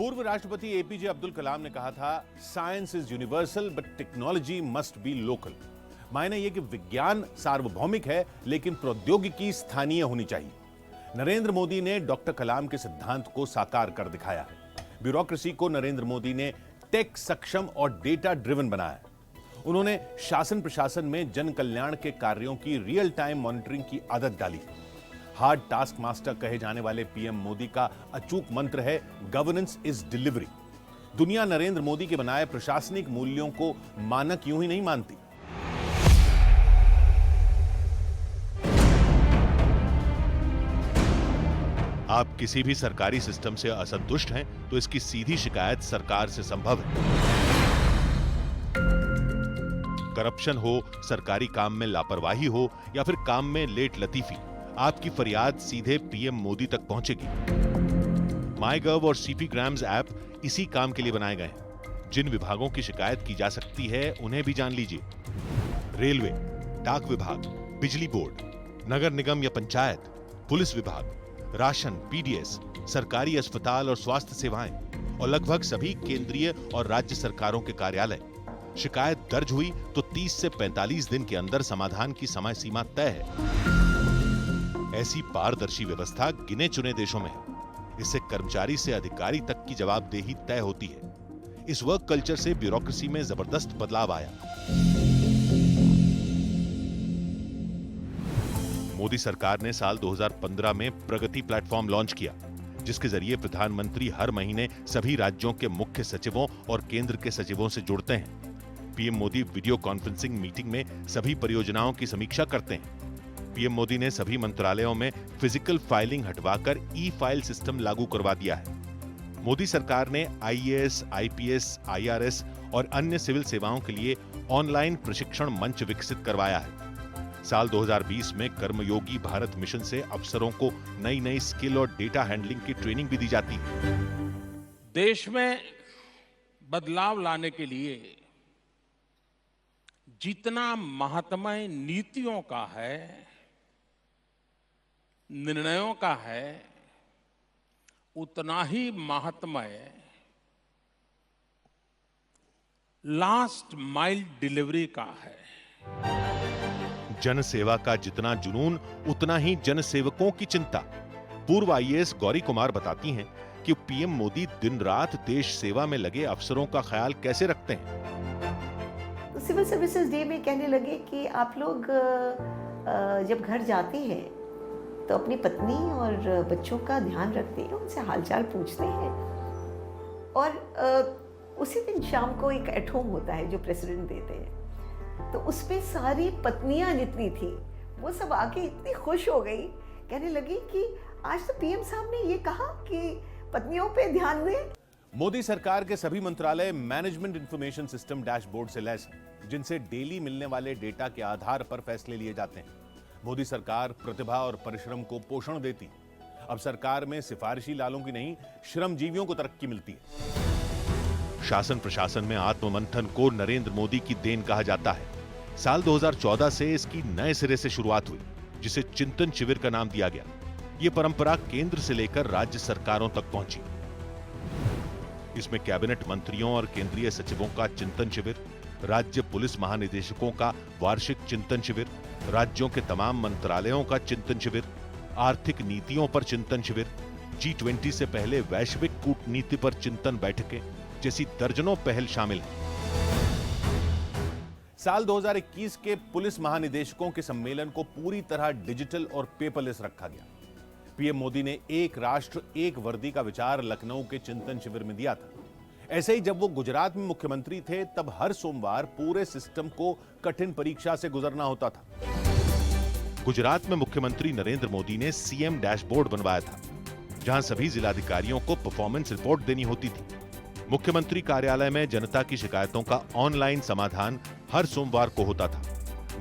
पूर्व राष्ट्रपति एपीजे अब्दुल कलाम ने कहा था, science is universal but technology must be local. मायने यह कि विज्ञान सार्वभौमिक है लेकिन प्रौद्योगिकी स्थानीय होनी चाहिए। नरेंद्र मोदी ने डॉक्टर कलाम के सिद्धांत को साकार कर दिखाया है। ब्यूरोक्रेसी को नरेंद्र मोदी ने टेक सक्षम और डेटा ड्रिवन बनाया है। उन्होंने शासन प्रशासन में जन कल्याण के कार्यों की रियल टाइम मॉनिटरिंग की आदत डाली। हार्ड टास्क मास्टर कहे जाने वाले पीएम मोदी का अचूक मंत्र है, गवर्नेंस इज डिलीवरी। दुनिया नरेंद्र मोदी के बनाए प्रशासनिक मूल्यों को मानक यूं ही नहीं मानती। आप किसी भी सरकारी सिस्टम से असंतुष्ट हैं तो इसकी सीधी शिकायत सरकार से संभव है। करप्शन हो, सरकारी काम में लापरवाही हो या फिर काम में लेट लतीफी, आपकी फरियाद सीधे पीएम मोदी तक पहुंचेगी। माईगव और सीपी ग्राम्स ऐप इसी काम के लिए बनाए गए हैं। जिन विभागों की शिकायत की जा सकती है उन्हें भी जान लीजिए। रेलवे, डाक विभाग, बिजली बोर्ड, नगर निगम या पंचायत, पुलिस विभाग, राशन, पीडीएस, सरकारी अस्पताल और स्वास्थ्य सेवाएं और लगभग सभी केंद्रीय और राज्य सरकारों के कार्यालय। शिकायत दर्ज हुई तो 30 से 45 दिन के अंदर समाधान की समय सीमा तय है। ऐसी पारदर्शी व्यवस्था गिने चुने देशों में है। इससे कर्मचारी से अधिकारी तक की जवाबदेही तय होती है। इस वर्क कल्चर से ब्यूरोक्रेसी में जबरदस्त बदलाव आया। मोदी सरकार ने साल 2015 में प्रगति प्लेटफॉर्म लॉन्च किया, जिसके जरिए प्रधानमंत्री हर महीने सभी राज्यों के मुख्य सचिवों और केंद्र के सचिवों से जुड़ते हैं। PM Modi video conferencing meeting में सभी परियोजनाओं की समीक्षा करते हैं। पीएम मोदी ने सभी मंत्रालयों में फिजिकल फाइलिंग हटवाकर ई फाइल सिस्टम लागू करवा दिया है। मोदी सरकार ने आईएएस, आईपीएस, आईआरएस और अन्य सिविल सेवाओं के लिए ऑनलाइन प्रशिक्षण मंच विकसित करवाया है। साल 2020 में कर्मयोगी भारत मिशन से अफसरों को नई नई स्किल और डेटा हैंडलिंग की ट्रेनिंग भी दी जाती है। देश में बदलाव लाने के लिए जितना महात्म्य नीतियों का है, निर्णयों का है, उतना ही महात्म्य लास्ट माइल डिलीवरी का है। जन सेवा का जितना जुनून उतना ही जन सेवकों की चिंता। पूर्व आईएएस गौरी कुमार बताती हैं कि पीएम मोदी दिन रात देश सेवा में लगे अफसरों का ख्याल कैसे रखते हैं। सिविल सर्विसेज डे में कहने लगे कि आप लोग जब घर जाते हैं तो अपनी पत्नी और बच्चों का ध्यान रखते हैं, उनसे हालचाल पूछते हैं। और उसी दिन शाम को एक एट होम होता है जो प्रेसिडेंट देते हैं, तो उसमें सारी पत्नियां जितनी थी वो सब आके इतनी खुश हो गई, कहने लगी कि आज तो पीएम साहब ने ये कहा कि पत्नियों पे ध्यान दें। मोदी सरकार के सभी मंत्रालय मैनेजमेंट इंफॉर्मेशन सिस्टम डैशबोर्ड से लैस हैं, जिनसे डेली मिलने वाले डेटा के आधार पर फैसले लिए जाते हैं। मोदी सरकार प्रतिभा और परिश्रम को पोषण देती है। अब सरकार में सिफारिशी लालों की नहीं, श्रमजीवियों को तरक्की मिलती है। शासन प्रशासन में आत्ममंथन को नरेंद्र मोदी की देन कहा जाता है। साल 2014 से इसकी नए सिरे से शुरुआत हुई, जिसे चिंतन शिविर का नाम दिया गया। यह परंपरा केंद्र से लेकर राज्य सरकारों तक पहुंची। इसमें कैबिनेट मंत्रियों और केंद्रीय सचिवों का चिंतन शिविर, राज्य पुलिस महानिदेशकों का वार्षिक चिंतन शिविर, राज्यों के तमाम मंत्रालयों का चिंतन शिविर, आर्थिक नीतियों पर चिंतन शिविर, G20 से पहले वैश्विक कूटनीति पर चिंतन बैठकें जैसी दर्जनों पहल शामिल हैं। साल 2021 के पुलिस महानिदेशकों के सम्मेलन को पूरी तरह डिजिटल और पेपरलेस रखा गया। पीएम मोदी ने एक राष्ट्र एक वर्दी का विचार लखनऊ के चिंतन शिविर में दिया था। ऐसे ही जब वो गुजरात में मुख्यमंत्री थे तब हर सोमवार पूरे सिस्टम को कठिन परीक्षा से गुजरना होता था। गुजरात में मुख्यमंत्री नरेंद्र मोदी ने सीएम डैशबोर्ड बनवाया था, जहां सभी जिलाधिकारियों को परफॉर्मेंस रिपोर्ट देनी होती थी। मुख्यमंत्री कार्यालय में जनता की शिकायतों का ऑनलाइन समाधान हर सोमवार को होता था।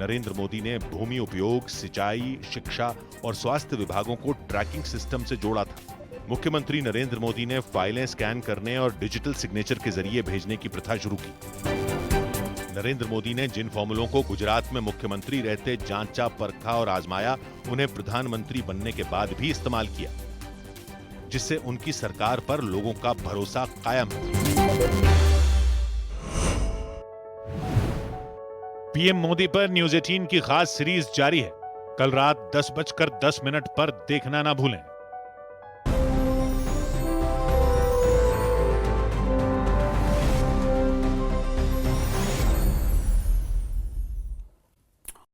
नरेंद्र मोदी ने भूमि उपयोग, सिंचाई, शिक्षा और स्वास्थ्य विभागों को ट्रैकिंग सिस्टम से जोड़ा था। मुख्यमंत्री नरेंद्र मोदी ने फाइलें स्कैन करने और डिजिटल सिग्नेचर के जरिए भेजने की प्रथा शुरू की। नरेंद्र मोदी ने जिन फॉर्मूलों को गुजरात में मुख्यमंत्री रहते जांचा, परखा और आजमाया, उन्हें प्रधानमंत्री बनने के बाद भी इस्तेमाल किया। जिससे उनकी सरकार पर लोगों का भरोसा कायम है। पीएम मोदी पर न्यूज 18 की खास सीरीज जारी है। कल रात 10:10 पर देखना ना भूलें।